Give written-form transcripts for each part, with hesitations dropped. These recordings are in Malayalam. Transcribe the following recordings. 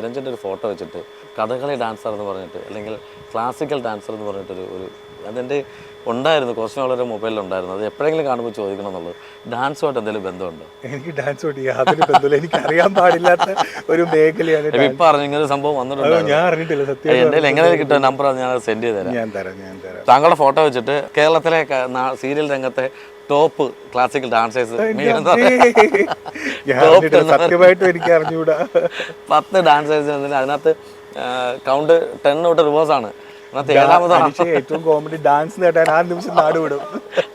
നിരഞ്ജൻ്റെ ഒരു ഫോട്ടോ വെച്ചിട്ട് കഥകളി ഡാൻസർ എന്ന് പറഞ്ഞിട്ട് അല്ലെങ്കിൽ ക്ലാസിക്കൽ ഡാൻസർ എന്ന് പറഞ്ഞിട്ടൊരു അതെൻ്റെ ഉണ്ടായിരുന്നു, കുറച്ച് നാളൊരു മൊബൈലിലുണ്ടായിരുന്നു. അത് എപ്പോഴെങ്കിലും കാണുമ്പോൾ ചോദിക്കണം എന്നുള്ളത്. ഡാൻസുമായിട്ട് എന്തെങ്കിലും ബന്ധമുണ്ടോ? എനിക്ക് ഡാൻസുമായിട്ട് യാതൊരു ബന്ധമില്ല. എനിക്ക് അറിയാൻ പാടില്ലാത്ത ഒരു മേഖലയാണ്. ഇപ്പം അറിഞ്ഞു ഇങ്ങനെ ഒരു സംഭവം വന്നിട്ടുണ്ട്. ഞാൻ അറിഞ്ഞിട്ടില്ല സത്യം. എൻ്റെ എങ്ങനെ കിട്ടുന്ന നമ്പർ ഞാൻ സെൻഡ് ചെയ്ത് തരാം. ഞാൻ തരാം. താങ്കളുടെ ഫോട്ടോ വെച്ചിട്ട് കേരളത്തിലെ സീരിയൽ രംഗത്തെ ടോപ്പ് ക്ലാസിക്കൽ ഡാൻസേഴ്സ് സത്യമായിട്ടും എനിക്ക് അറിഞ്ഞൂടാ. 10 ഡാൻസേഴ്സ് അതിനകത്ത് കൗണ്ട് 10 തൊട്ട് റിവേഴ്സാണ്. ഏറ്റവും കോമഡി ഡാൻസ് നേട്ടാൻ ആ നിമിഷം നാട് വിടും.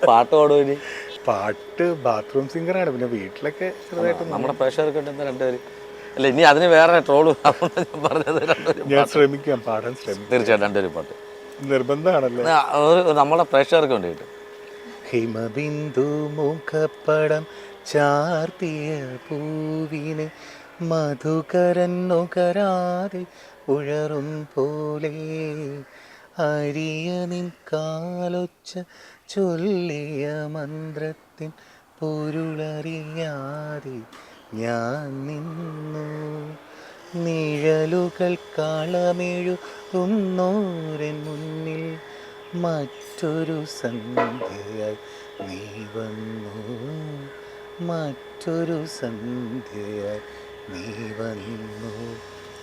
പാട്ട് പാടും. പാട്ട് ബാത്റൂം സിംഗറാണ്. പിന്നെ വീട്ടിലൊക്കെ ചെറുതായിട്ട് നമ്മുടെ പ്രേക്ഷകർക്ക് രണ്ടുപേര് അല്ല, ഇനി അതിന് വേറെ ട്രോള് പറഞ്ഞത്. ഞാൻ ശ്രമിക്കാം, പാടാൻ ശ്രമിക്കാം. തീർച്ചയായിട്ടും രണ്ടുപേരും പാട്ട് നിർബന്ധമാണല്ലോ നമ്മുടെ പ്രേക്ഷകർക്ക് വേണ്ടിയിട്ട്. ഹിമബിന്ദു മുഖപ്പടം ചാർത്തിയ പൂവിനെ മധുകരന്നുകരാതെ ഉഴറും പോലെ അരിയനിൻ കാലൊച്ച ചൊല്ലിയ മന്ത്രത്തിൻ പൊരുളറിയാതെ ഞാൻ നിന്നു. നിഴലുകൾ കളമെഴുതുന്നോരൻ മുന്നിൽ മറ്റൊരു സന്ധ്യയായി നീ വന്നു. മറ്റൊരു സന്ധ്യയായി നീ വന്നു.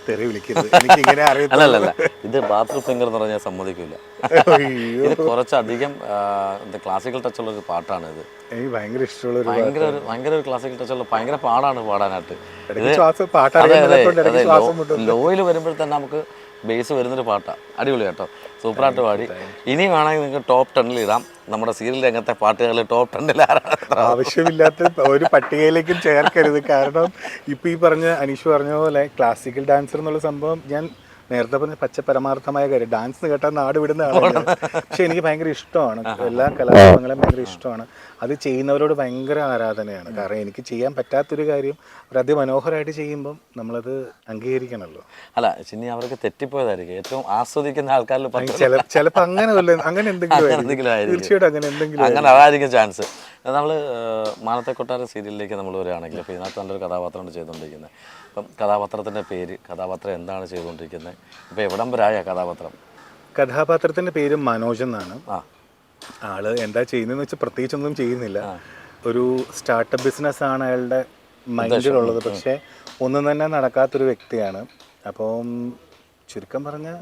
തെറി വിളിക്കരുത്, എനിക്കിങ്ങനെ അല്ലല്ല, ഇത് ബാത്റൂം സിംഗർ എന്ന് പറഞ്ഞാൽ സമ്മതിക്കില്ല. ഇത് കുറച്ചധികം ക്ലാസിക്കൽ ടച്ചുള്ള ഒരു പാട്ടാണ്. ഇത് എനിക്ക് ഭയങ്കര ഇഷ്ടമുള്ള ഭയങ്കര ഒരു ക്ലാസിക്കൽ ടച്ചുള്ള ഭയങ്കര പാടാണ് പാടാനായിട്ട്. ലോയിൽ വരുമ്പോൾ തന്നെ നമുക്ക് ബേസ് വരുന്നൊരു പാട്ടാണ്. അടിപൊളി കേട്ടോ, സൂപ്പറായിട്ട് പാടി. ഇനി വേണമെങ്കിൽ നിങ്ങൾക്ക് ടോപ്പ് 10 ഇടാം. നമ്മുടെ സീരിയൽ രംഗത്തെ പാട്ടുകൾ ടോപ്പ് 10 ആരാണ്. ആവശ്യമില്ലാത്ത ഒരു പട്ടികയിലേക്കും ചേർക്കരുത്. കാരണം ഇപ്പം ഈ പറഞ്ഞ അനീഷ് പറഞ്ഞ പോലെ ക്ലാസിക്കൽ ഡാൻസർ എന്നുള്ള സംഭവം ഞാൻ നേരത്തെ പറഞ്ഞ പരമാർത്ഥമായ കാര്യം. ഡാൻസ് കേട്ടാൽ നാട് വിടുന്ന ആളാണ്. പക്ഷെ എനിക്ക് ഭയങ്കര ഇഷ്ടമാണ്, എല്ലാ കലാരൂപങ്ങളും ഭയങ്കര ഇഷ്ടമാണ്. അത് ചെയ്യുന്നവരോട് ഭയങ്കര ആരാധനയാണ്. കാരണം എനിക്ക് ചെയ്യാൻ പറ്റാത്തൊരു കാര്യം അവർ അതിമനോഹരമായിട്ട് ചെയ്യുമ്പം നമ്മളത് അംഗീകരിക്കണമല്ലോ. അല്ല ചിന്നി, അവർക്ക് തെറ്റിപ്പോയതായിരിക്കും. ഏറ്റവും ആസ്വദിക്കുന്ന ആൾക്കാരിൽ ചിലപ്പോൾ അങ്ങനെ എന്തെങ്കിലും തീർച്ചയായിട്ടും അങ്ങനെ അതായിരിക്കും ചാൻസ്. നമ്മൾ മാനത്തെ കൊട്ടാരം സീരിയലിലേക്ക് നമ്മൾ വരികയാണെങ്കിൽ ഇപ്പോൾ ഇതിനകത്ത് നല്ലൊരു കഥാപാത്രമാണ് ചെയ്തുകൊണ്ടിരിക്കുന്നത്. അപ്പം കഥാപാത്രത്തിൻ്റെ പേര്, കഥാപാത്രം എന്താണ് ചെയ്തുകൊണ്ടിരിക്കുന്നത്, ഇപ്പോൾ എവിടം വരായ കഥാപാത്രത്തിൻ്റെ പേര് മനോജ് എന്നാണ്. ആള് എന്താ ചെയ്യുന്നതെന്ന് വെച്ചാൽ പ്രത്യേകിച്ചൊന്നും ചെയ്യുന്നില്ല. ഒരു സ്റ്റാർട്ടപ്പ് ബിസിനസ്സാണ് അയാളുടെ മൈൻഡിലുള്ളത്. പക്ഷേ ഒന്നും തന്നെ നടക്കാത്തൊരു വ്യക്തിയാണ്. അപ്പം ചുരുക്കം പറഞ്ഞാൽ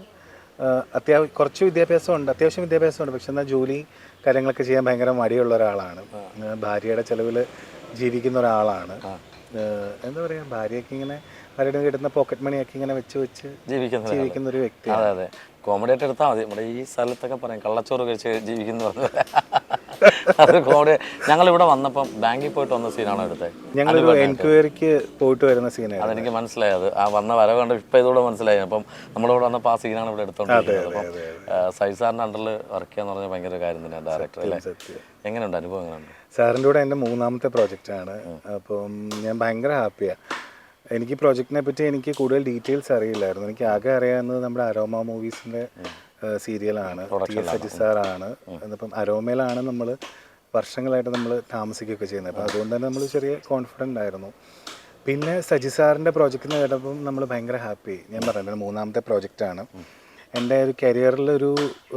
കുറച്ച് വിദ്യാഭ്യാസമുണ്ട്, അത്യാവശ്യം വിദ്യാഭ്യാസമുണ്ട്. പക്ഷെ എന്നാൽ ജോലി കാര്യങ്ങളൊക്കെ ചെയ്യാൻ ഭയങ്കര മടിയുള്ള ഒരാളാണ്. ഭാര്യയുടെ ചിലവിൽ ജീവിക്കുന്ന ഒരാളാണ്. എന്താ പറയുക, ഭാര്യയൊക്കെ ഇങ്ങനെ ഭാര്യയുടെ കിട്ടുന്ന പോക്കറ്റ് മണിയൊക്കെ ഇങ്ങനെ വെച്ച് ജീവിക്കുന്ന ഒരു വ്യക്തിയാണ്. അതെ, കോമഡി ആയിട്ട് എടുത്താൽ മതി. നമ്മുടെ ഈ സ്ഥലത്തൊക്കെ പറയാം കള്ളച്ചോറ് കഴിച്ച് ജീവിക്കുന്ന അത് കോമഡി. ഞങ്ങളിവിടെ വന്നപ്പം ബാങ്കിൽ പോയിട്ട് വന്ന സീനാണോ എടുത്തത്? ഞങ്ങളൊരു എൻക്വയറിക്ക് പോയിട്ട് വരുന്ന സീനാണ്. അതെനിക്ക് മനസ്സിലായത്. ആ വന്ന വരവ് കണ്ട് ഇപ്പം ഇതുകൂടെ മനസ്സിലായി. അപ്പം നമ്മളിവിടെ വന്നപ്പോൾ ആ സീനാണ് ഇവിടെ എടുത്തോണ്ടിരിക്കുന്നത്. അപ്പം സൈസാറിൻ്റെ അണ്ടറിൽ വർക്ക് ചെയ്യാന്ന് പറഞ്ഞാൽ ഭയങ്കര കാര്യം തന്നെയാണ്. ഡയറക്ടർ അല്ലേ, എങ്ങനെയുണ്ട് അനുഭവം? എങ്ങനെയുണ്ട്? സാറിൻ്റെ കൂടെ എൻ്റെ 3ാമത്തെ പ്രോജക്റ്റാണ്. അപ്പം ഞാൻ ഭയങ്കര ഹാപ്പിയാണ്. എനിക്ക് പ്രോജക്റ്റിനെ പറ്റി എനിക്ക് കൂടുതൽ ഡീറ്റെയിൽസ് അറിയില്ലായിരുന്നു. എനിക്ക് ആകെ അറിയാവുന്നത് നമ്മുടെ അരോമ മൂവീസിൻ്റെ സീരിയലാണ്. സജി സാറാണ്. അപ്പം അരോമയിലാണ് നമ്മൾ വർഷങ്ങളായിട്ട് നമ്മൾ താമസിക്കുകയൊക്കെ ചെയ്യുന്നത്. അപ്പം അതുകൊണ്ട് തന്നെ നമ്മൾ ചെറിയ കോൺഫിഡൻ്റ് ആയിരുന്നു. പിന്നെ സജി സാറിൻ്റെ പ്രോജക്റ്റിന് കേട്ടപ്പം നമ്മൾ ഭയങ്കര ഹാപ്പി. ഞാൻ പറഞ്ഞത് 3ാമത്തെ പ്രോജക്റ്റാണ്. എൻ്റെ ഒരു കരിയറിൽ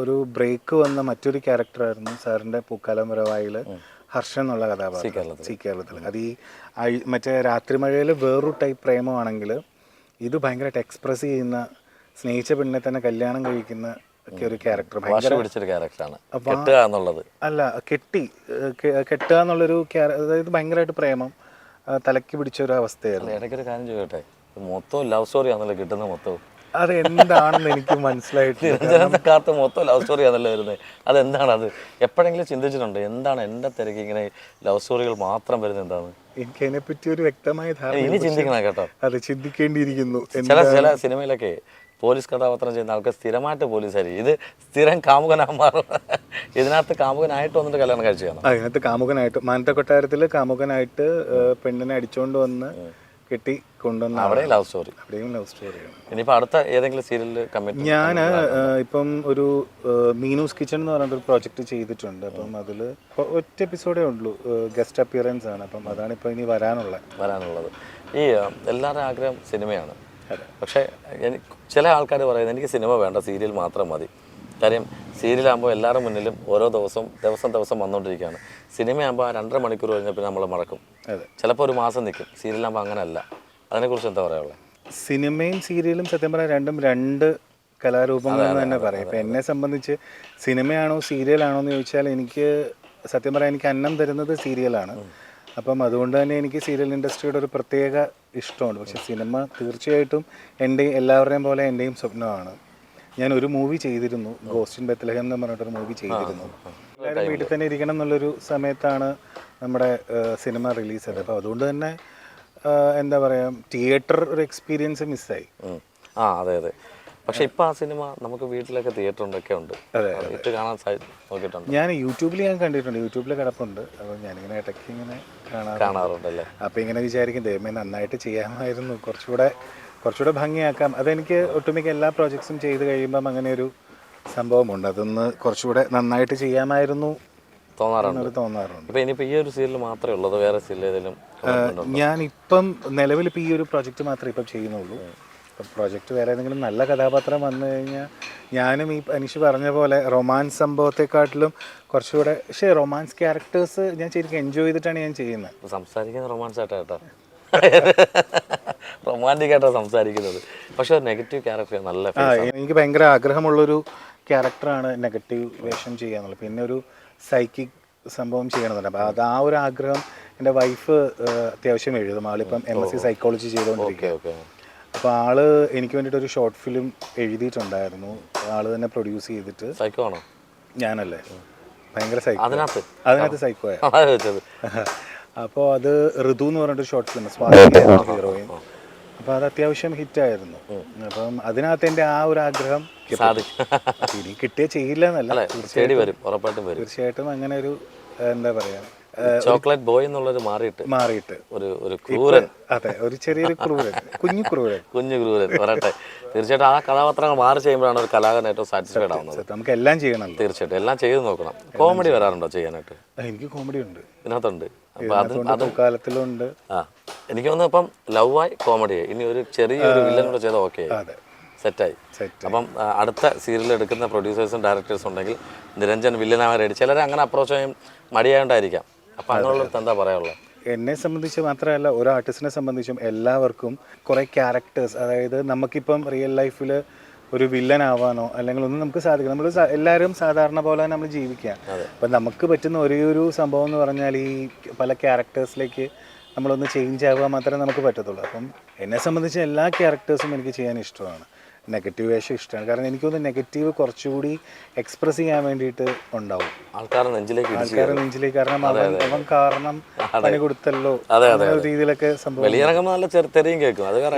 ഒരു ബ്രേക്ക് വന്ന മറ്റൊരു ക്യാരക്ടറായിരുന്നു സാറിൻ്റെ പൂക്കാലം വരവായിൽ ഹർഷൻ എന്നുള്ള കഥാപാത്രം സി കേരളത്തിൽ. അത് ഈ മറ്റേ രാത്രിമഴയിൽ വേറൊരു ടൈപ്പ് പ്രേമമാണെങ്കിൽ ഇത് ഭയങ്കരമായിട്ട് എക്സ്പ്രസ് ചെയ്യുന്ന, സ്നേഹിച്ച പെണ്ണിനെ തന്നെ കല്യാണം കഴിക്കുന്ന ഒക്കെ ഒരു ക്യാരക്ടർ. അല്ല, കെട്ടുക എന്നുള്ളൊരു അതായത് ഭയങ്കരമായിട്ട് പ്രേമം തലയ്ക്ക് പിടിച്ചൊരു അവസ്ഥയായിരുന്നു. ഇടയ്ക്കൊരു കാര്യം ചോദിക്കട്ടെ, മൊത്തം ലവ് സ്റ്റോറി ആണല്ലോ കിട്ടുന്ന മൊത്തം. അതെന്താണെന്ന് എനിക്ക് മനസ്സിലായിട്ടില്ല. മൊത്തം ലവ് സ്റ്റോറി ആണല്ലോ വരുന്നത്. അതെന്താണ്? അത് എപ്പോഴെങ്കിലും ചിന്തിച്ചിട്ടുണ്ട് എന്താണ് എൻ്റെ തിരക്ക് ഇങ്ങനെ ലവ് സ്റ്റോറികൾ മാത്രം വരുന്നത് എന്താണ്? എനിക്ക് അതിനെപ്പറ്റി ഒരു വ്യക്തമായ ധാരണ ഇനി ചിന്തിക്കണം കേട്ടോ. അത് ചിന്തിക്കേണ്ടിയിരിക്കുന്നു. ചില സിനിമയിലൊക്കെ പോലീസ് കഥാപാത്രം ചെയ്യുന്ന ആൾക്ക് സ്ഥിരമായിട്ട് പോലീസായിരിക്കും. ഇത് സ്ഥിരം കാമുകനാകാൻ മാറും. ഇതിനകത്ത് കാമുകനായിട്ട് വന്നിട്ട് കല്യാണം കഴിച്ചാണ്. അതിനകത്ത് കാമുകനായിട്ട് മാനത്തെ കൊട്ടാരത്തിൽ കാമുകനായിട്ട് പെണ്ണിനെ അടിച്ചുകൊണ്ട് വന്ന് കെട്ടി കൊണ്ടുവന്ന അവിടെയും ലവ് സ്റ്റോറി. ഇനിയിപ്പോൾ അടുത്ത ഏതെങ്കിലും സീരിയലിൽ കമ്മിറ്റ്? ഞാൻ ഇപ്പം ഒരു മീനൂസ് കിച്ചൺ എന്ന് പറഞ്ഞൊരു പ്രോജക്റ്റ് ചെയ്തിട്ടുണ്ട്. അപ്പം അതിൽ ഒറ്റ എപ്പിസോഡേ ഉള്ളൂ, ഗസ്റ്റ് അപ്പിയറൻസ് ആണ്. അപ്പം അതാണ് ഇപ്പോൾ ഇനി വരാനുള്ളത്. ഈ എല്ലാവരുടെയും ആഗ്രഹം സിനിമയാണ്. പക്ഷേ ചില ആൾക്കാർ പറയുന്നത് എനിക്ക് സിനിമ വേണ്ട, സീരിയൽ മാത്രം മതി. കാര്യം സീരിയലാകുമ്പോൾ എല്ലാവരുടെ മുന്നിലും ഓരോ ദിവസം വന്നുകൊണ്ടിരിക്കുകയാണ്. സിനിമയാകുമ്പോൾ 2.5 മണിക്കൂർ കഴിഞ്ഞാൽ പിന്നെ നമ്മൾ മറക്കും, ചിലപ്പോൾ ഒരു മാസം നിൽക്കും. സീരിയലാകുമ്പോൾ അങ്ങനെയല്ല. അതിനെക്കുറിച്ച് എന്താ പറയാനുള്ളത്? സിനിമയും സീരിയലും സത്യം പറഞ്ഞാൽ രണ്ടും രണ്ട് കലാരൂപങ്ങളെന്ന് തന്നെ പറയും. ഇപ്പം എന്നെ സംബന്ധിച്ച് സിനിമയാണോ സീരിയലാണോ എന്ന് ചോദിച്ചാൽ എനിക്ക് സത്യം പറയാൻ എനിക്ക് അന്നം തരുന്നത് സീരിയലാണ്. അപ്പം അതുകൊണ്ട് തന്നെ എനിക്ക് സീരിയൽ ഇൻഡസ്ട്രിയുടെ ഒരു പ്രത്യേക ഇഷ്ടമുണ്ട്. പക്ഷെ സിനിമ തീർച്ചയായിട്ടും എല്ലാവരുടെയും പോലെ എൻ്റെയും സ്വപ്നമാണ്. ഞാൻ ഒരു മൂവി ചെയ്തിരുന്നു, ഗോസ്റ്റ് ഇൻ ബെത്ലഹേം എന്ന് പറഞ്ഞിട്ടൊരു മൂവി ചെയ്തിരുന്നു. എല്ലാവരും വീട്ടിൽ തന്നെ ഇരിക്കണം എന്നുള്ളൊരു സമയത്താണ് നമ്മുടെ സിനിമ റിലീസ് ചെയ്തത്. അപ്പോൾ അതുകൊണ്ട് തന്നെ എന്താ പറയുക, തിയേറ്റർ ഒരു എക്സ്പീരിയൻസ് മിസ്സായി. അതെ. പക്ഷെ ഇപ്പം ആ സിനിമ നമുക്ക് വീട്ടിലൊക്കെ തിയേറ്ററിലൊക്കെ ഉണ്ട്. ഇട്ട് കാണാൻ നോക്കിയിട്ടുണ്ട്. ഞാൻ യൂട്യൂബിൽ കണ്ടിട്ടുണ്ട്, യൂട്യൂബിൽ കിടപ്പുണ്ട്. അപ്പോൾ ഞാനിങ്ങനെ ഇടയ്ക്ക് ഇങ്ങനെ കാണാറുണ്ടല്ലേ. അപ്പോൾ ഇങ്ങനെ വിചാരിക്കും ദൈവമേ നന്നായിട്ട് ചെയ്യാമായിരുന്നു, കുറച്ചുകൂടെ ഭംഗിയാക്കാം. അതെനിക്ക് ഒട്ടുമിക്ക എല്ലാ പ്രോജക്ട്സും ചെയ്ത് കഴിയുമ്പം അങ്ങനെ ഒരു സംഭവമുണ്ട്, അതൊന്ന് കുറച്ചുകൂടെ നന്നായിട്ട് ചെയ്യാമായിരുന്നു തോന്നാറുണ്ട്. ഇപ്പം ഇനിയിപ്പോൾ ഈ ഒരു സീരിയൽ മാത്രമേ ഉള്ളൂ, വേറെ സീരിയൽ ഏതെങ്കിലും? ഞാനിപ്പം നിലവിൽ ഇപ്പോൾ ഈ ഒരു പ്രോജക്റ്റ് മാത്രമേ ഇപ്പം ചെയ്യുന്നുള്ളൂ. ഇപ്പം പ്രോജക്റ്റ് വേറെ ഏതെങ്കിലും നല്ല കഥാപാത്രം വന്നു കഴിഞ്ഞാൽ ഞാനും ഈ അനീഷ് പറഞ്ഞ പോലെ റൊമാൻസ് സംഭവത്തെക്കാട്ടിലും കുറച്ചുകൂടെ, പക്ഷേ റൊമാൻസ് ക്യാരക്ടേഴ്സ് ഞാൻ ശരിക്കും എൻജോയ് ചെയ്തിട്ടാണ് ഞാൻ ചെയ്യുന്നത്. സംസാരിക്കുന്നത് റൊമാൻസ് ആയിട്ടാ റൊമാൻറ്റിക് ആയിട്ടാണ് സംസാരിക്കുന്നത്. പക്ഷെ ഒരു നെഗറ്റീവ് ക്യാരക്ടർ നല്ല എനിക്ക് ഭയങ്കര ആഗ്രഹമുള്ളൊരു ക്യാരക്ടറാണ് നെഗറ്റീവ് വേഷം ചെയ്യാന്നുള്ളത്. പിന്നെ ഒരു സൈക്കിക് സംഭവം ചെയ്യണമെന്നുണ്ട്. അപ്പോൾ അത് ആ ഒരു ആഗ്രഹം എൻ്റെ വൈഫ് അത്യാവശ്യം എഴുതും. ആളിപ്പം MSc സൈക്കോളജി ചെയ്തുകൊണ്ടിരിക്കുക. അപ്പോൾ ആള് എനിക്ക് വേണ്ടിയിട്ട് ഒരു ഷോർട്ട് ഫിലിം എഴുതിയിട്ടുണ്ടായിരുന്നു. ആള് തന്നെ പ്രൊഡ്യൂസ് ചെയ്തിട്ട്. സൈക്കോ ആണോ? ഞാനല്ലേ, ഭയങ്കര സൈക്കോ. അതിനകത്ത് സൈക്കോയാ. അപ്പോൾ അത് ഋതു എന്ന് പറഞ്ഞിട്ട് ഷോർട്ട് ഫിലിം, സ്വാതി ഹീറോയിൻ. അപ്പോൾ അത് അത്യാവശ്യം ഹിറ്റായിരുന്നു. അപ്പം അതിനകത്ത് എൻ്റെ ആ ഒരു ആഗ്രഹം ഇനി കിട്ടിയ ചെയ്യില്ല എന്നല്ല, തീർച്ചയായിട്ടും അങ്ങനെ ഒരു എന്താ പറയുക, ചോക്ലേറ്റ് ബോയ് എന്നുള്ളത് മാറിയിട്ട് ഒരു ക്രൂരൻ. അതെ, ഒരു ചെറിയൊരു ക്രൂരൻ, കുഞ്ഞു ക്രൂരൻ പറയട്ടെ. തീർച്ചയായിട്ടും ആ കഥാപാത്രങ്ങൾ മാറി ചെയ്യുമ്പോഴാണ് ഒരു കലാകാരൻ ഏറ്റവും സാറ്റിസ്ഫൈഡ് ആവുന്നത്. നമുക്ക് എല്ലാം ചെയ്യണം, തീർച്ചയായിട്ടും എല്ലാം ചെയ്ത് നോക്കണം. കോമഡി വരാറുണ്ടോ ചെയ്യാനായിട്ട്? എനിക്ക് കോമഡി ഉണ്ട്, ഇതിനകത്തുണ്ട്. കാലത്തിലുണ്ട്. എനിക്ക് തോന്നുന്നു ഇപ്പം ലവായി കോമഡിയായി, ഇനി ഒരു ചെറിയൊരു വില്ലനോട് ചെയ്താൽ ഓക്കെ സെറ്റായി. അപ്പം അടുത്ത സീരിയൽ എടുക്കുന്ന പ്രൊഡ്യൂസേഴ്സും ഡയറക്ടേഴ്സും ഉണ്ടെങ്കിൽ നിരഞ്ജൻ വില്ലനാവാൻ റെഡി. ചിലർ അങ്ങനെ അപ്രോച്ച് ചെയ്യാൻ മടിയായോണ്ടായിരിക്കാം. അപ്പം അങ്ങനെയുള്ളത് എന്താ പറയാനുള്ളത്? എന്നെ സംബന്ധിച്ച് മാത്രമല്ല, ഒരു ആർട്ടിസ്റ്റിനെ സംബന്ധിച്ചും എല്ലാവർക്കും കുറേ ക്യാരക്ടേഴ്സ്, അതായത് നമുക്കിപ്പം റിയൽ ലൈഫിൽ ഒരു വില്ലൻ ആവാനോ അല്ലെങ്കിൽ ഒന്നും നമുക്ക് സാധിക്കും. നമ്മൾ എല്ലാവരും സാധാരണ പോലെ നമ്മൾ ജീവിക്കുക. അപ്പം നമുക്ക് പറ്റുന്ന ഒരേ ഒരു സംഭവം എന്ന് പറഞ്ഞാൽ ഈ പല ക്യാരക്ടേഴ്സിലേക്ക് നമ്മളൊന്ന് ചേഞ്ച് ആവുക മാത്രമേ നമുക്ക് പറ്റത്തുള്ളൂ. അപ്പം എന്നെ സംബന്ധിച്ച് എല്ലാ ക്യാരക്ടേഴ്സും എനിക്ക് ചെയ്യാൻ ഇഷ്ടമാണ്. നെഗറ്റീവ് വേഷം ഇഷ്ടമാണ്, കാരണം എനിക്കൊന്ന് നെഗറ്റീവ് കുറച്ചുകൂടി എക്സ്പ്രസ് ചെയ്യാൻ വേണ്ടിയിട്ട് ഉണ്ടാവും ആൾക്കാരുടെ നെഞ്ചിലേക്ക്. കാരണം അവൻ കാരണം പണി കൊടുത്തല്ലോ രീതിയിലൊക്കെ സംഭവം.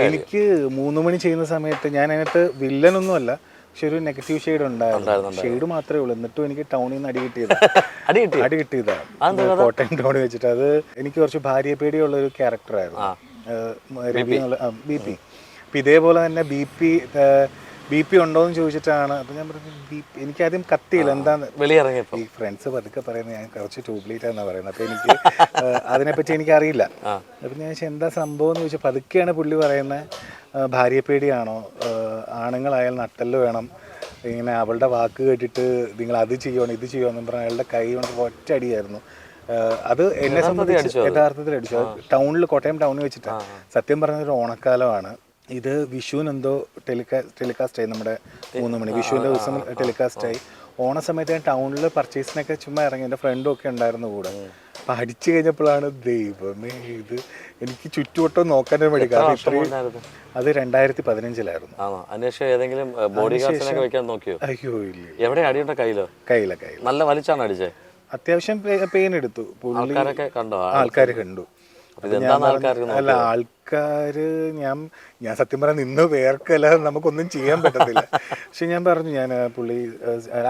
എനിക്ക് 3 മണി ചെയ്യുന്ന സമയത്ത് ഞാൻ അതിനകത്ത് വില്ലനൊന്നും അല്ല, പക്ഷെ ഒരു നെഗറ്റീവ് ഷെയ്ഡ് ഉണ്ടായിരുന്നു. ഷെയ്ഡ് മാത്രമേ ഉള്ളൂ. എന്നിട്ടും എനിക്ക് ടൗണിൽ നിന്ന് അടി കിട്ടിയതാണ് കോട്ടയം ടൗണിൽ വെച്ചിട്ട്. അത് എനിക്ക് കുറച്ച് ഭാര്യ പേടിയുള്ള ഒരു ക്യാരക്ടറായിരുന്നു, BP. അപ്പം ഇതേപോലെ തന്നെ ബി പി ഉണ്ടോ എന്ന് ചോദിച്ചിട്ടാണ്. അപ്പം ഞാൻ പറഞ്ഞു എനിക്കാദ്യം കത്തിയില്ല, എന്താന്ന് വെളിയിറങ്ങിയപ്പോൾ ഈ ഫ്രണ്ട്സ് പതുക്കെ പറയുന്നത് ഞാൻ കുറച്ച് ട്യൂബ്ലൈറ്റ് എന്നാണ് പറയുന്നത്. അപ്പോൾ എനിക്ക് അതിനെപ്പറ്റി എനിക്കറിയില്ല. അപ്പം ഞാൻ എന്താ സംഭവം എന്ന് ചോദിച്ചാൽ പതുക്കെയാണ് പുള്ളി പറയുന്നത്, ഭാര്യപ്പേടിയാണോ, ആണുങ്ങളായാൽ നട്ടല് വേണം, ഇങ്ങനെ അവളുടെ വാക്ക് കേട്ടിട്ട് നിങ്ങൾ അത് ചെയ്യണം ഇത് ചെയ്യണമെന്ന് പറഞ്ഞാൽ അയാളുടെ കൈ കൊണ്ട് ഒറ്റ അടിയായിരുന്നു. അത് എന്നെ സംബന്ധിച്ച് യഥാർത്ഥത്തിൽ അടിച്ചു. ടൗണിൽ, കോട്ടയം ടൗണിൽ വെച്ചിട്ടാണ്. സത്യം പറഞ്ഞൊരു ഓണക്കാലമാണ് ഇത്. വിഷുവിനെന്തോ ടെലികാസ്റ്റ് ആയി, നമ്മുടെ 3 മണി വിഷുവിൻ്റെ ദിവസം ടെലികാസ്റ്റ് ആയി. ഓണ സമയത്ത് ഞാൻ ടൗണിൽ പർച്ചേസിനൊക്കെ ചുമ്മാ ഇറങ്ങി, എൻ്റെ ഫ്രണ്ടും ഒക്കെ ഉണ്ടായിരുന്നു കൂടെ. അപ്പം അടിച്ചു കഴിഞ്ഞപ്പോഴാണ് ദൈവമേ ഇത് എനിക്ക് ചുറ്റുവട്ടം നോക്കാനേ വേണ്ടി. കാരണം ഇത്രയും അത് 2015-ലായിരുന്നു. അയ്യോ ഇല്ല, എവിടെ അടിയുണ്ടോ? കയ്യിലോ? നല്ല വലിച്ചാണ് അടിച്ചേ? അത്യാവശ്യം പെയിൻ എടുത്തു. ആൾക്കാർ കണ്ടു. അല്ല ആൾക്കാര് ഞാൻ സത്യം പറഞ്ഞാൽ നിന്ന് വേർക്കല്ലാതെ നമുക്കൊന്നും ചെയ്യാൻ പറ്റത്തില്ല. പക്ഷെ ഞാൻ പറഞ്ഞു, ഞാൻ പുള്ളി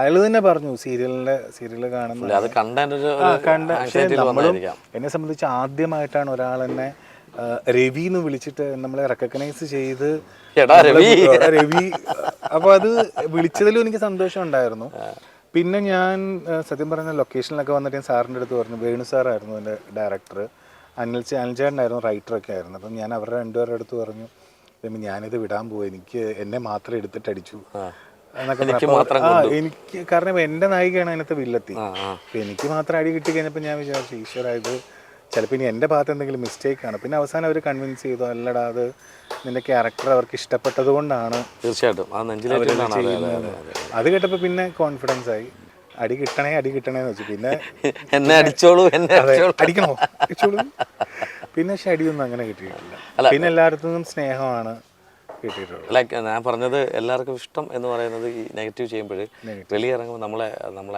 അയാൾ തന്നെ പറഞ്ഞു സീരിയല് കാണുന്നത്. നമ്മളും എന്നെ സംബന്ധിച്ച് ആദ്യമായിട്ടാണ് ഒരാൾ എന്നെ രവി എന്ന് വിളിച്ചിട്ട് നമ്മളെ റെക്കഗ്നൈസ് ചെയ്ത് രവി. അപ്പോൾ അത് വിളിച്ചതിലും എനിക്ക് സന്തോഷം ഉണ്ടായിരുന്നു. പിന്നെ ഞാൻ സത്യം പറഞ്ഞ ലൊക്കേഷനിലൊക്കെ വന്നിട്ട് ഞാൻ സാറിൻ്റെ അടുത്ത് പറഞ്ഞു, വേണു സാറായിരുന്നു എൻ്റെ ഡയറക്ടർ, അനിൽചേട്ടനായിരുന്നു റൈറ്ററൊക്കെ ആയിരുന്നു. അപ്പം ഞാൻ അവരുടെ 2 പേരുടെ അടുത്ത് പറഞ്ഞു, ഞാനിത് വിടാൻ പോകും, എനിക്ക് എന്നെ മാത്രം എടുത്തിട്ട് അടിച്ചു എന്നൊക്കെ എനിക്ക് പറഞ്ഞപ്പോൾ മാത്രം എനിക്ക് കാരണം എൻ്റെ നായികയാണ് അതിനകത്ത് വില്ലെത്തി. ആ അപ്പോൾ എനിക്ക് മാത്രം അടി കിട്ടി കഴിഞ്ഞപ്പോൾ ഞാൻ വിചാരിച്ചു ഈശ്വര ഇത് ചിലപ്പോൾ ഇനി എൻ്റെ ഭാഗത്ത് എന്തെങ്കിലും മിസ്റ്റേക്കാണ്. പിന്നെ അവസാനം അവർ കൺവിൻസ് ചെയ്തു അല്ലടാ അത് നിൻ്റെ ക്യാരക്ടർ അവർക്ക് ഇഷ്ടപ്പെട്ടത് കൊണ്ടാണ് തീർച്ചയായിട്ടും ആ നെഞ്ചിലേറ്റാണ്. ചെയ്യുന്നത്. അത് കേട്ടപ്പോൾ പിന്നെ കോൺഫിഡൻസ് ആയി. അടി കിട്ടണേന്ന് വെച്ചു. പിന്നെ എന്നെ അടിച്ചോളൂ അടിക്കണോ അടിച്ചോളൂ. പിന്നെ പക്ഷെ അടിയൊന്നും അങ്ങനെ കിട്ടിയിട്ടില്ല. പിന്നെ എല്ലായിടത്തു നിന്നും സ്നേഹമാണ് കിട്ടിയിട്ടുള്ളത്. ലൈക്ക് ഞാൻ പറഞ്ഞത് എല്ലാവർക്കും ഇഷ്ടം എന്ന് പറയുന്നത് ഈ നെഗറ്റീവ് ചെയ്യുമ്പോൾ വെളിയിറങ്ങുമ്പോൾ നമ്മളെ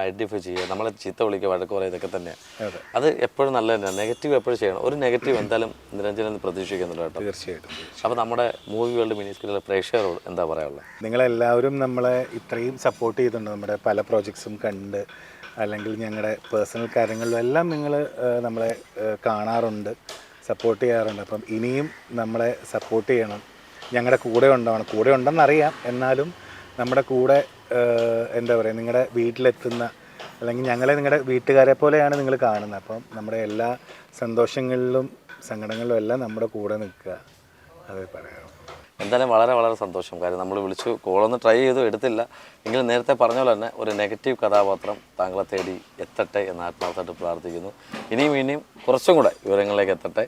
ഐഡൻറ്റിഫൈ ചെയ്യുക, നമ്മളെ ചീത്ത വിളിക്കുക, വഴക്ക് പറയുക, ഇതൊക്കെ തന്നെയാണ്. അത് എപ്പോഴും നല്ല തന്നെയാണ്. നെഗറ്റീവ് എപ്പോഴും ചെയ്യണം. ഒരു നെഗറ്റീവ് എന്തായാലും നിരഞ്ജനെന്ന് പ്രതീക്ഷിക്കുന്നില്ല കേട്ടോ. തീർച്ചയായിട്ടും. അപ്പോൾ നമ്മുടെ മൂവി വേൾഡ് മിനി സ്ക്രീനിലെ പ്രേക്ഷകരോട് എന്താ പറയാനുള്ളത്? നിങ്ങളെല്ലാവരും നമ്മളെ ഇത്രയും സപ്പോർട്ട് ചെയ്തിട്ടുണ്ട്. നമ്മുടെ പല പ്രോജക്ട്സും കണ്ട് അല്ലെങ്കിൽ ഞങ്ങളുടെ പേഴ്സണൽ കാര്യങ്ങളിലും എല്ലാം നിങ്ങൾ നമ്മളെ കാണാറുണ്ട്, സപ്പോർട്ട് ചെയ്യാറുണ്ട്. അപ്പം ഇനിയും നമ്മളെ സപ്പോർട്ട് ചെയ്യണം, ഞങ്ങളുടെ കൂടെ ഉണ്ടാവണം. കൂടെ ഉണ്ടെന്നറിയാം, എന്നാലും നമ്മുടെ കൂടെ എന്താ പറയുക, നിങ്ങളുടെ വീട്ടിലെത്തുന്ന അല്ലെങ്കിൽ ഞങ്ങളെ നിങ്ങളുടെ വീട്ടുകാരെ പോലെയാണ് നിങ്ങൾ കാണുന്നത്. അപ്പം നമ്മുടെ എല്ലാ സന്തോഷങ്ങളിലും സങ്കടങ്ങളിലും എല്ലാം നമ്മുടെ കൂടെ നിൽക്കുക, അത് പറയാം. എന്തായാലും വളരെ വളരെ സന്തോഷം. കാര്യം നമ്മൾ വിളിച്ചു കോളൊന്ന് ട്രൈ ചെയ്തു, എടുത്തില്ല. എങ്കിലും നേരത്തെ പറഞ്ഞ പോലെ തന്നെ ഒരു നെഗറ്റീവ് കഥാപാത്രം താങ്കളെ തേടി എത്തട്ടെ എന്ന് ആത്മാർത്ഥമായിട്ട് പ്രാർത്ഥിക്കുന്നു. ഇനിയും കുറച്ചും കൂടെ വിവരങ്ങളിലേക്ക് എത്തട്ടെ.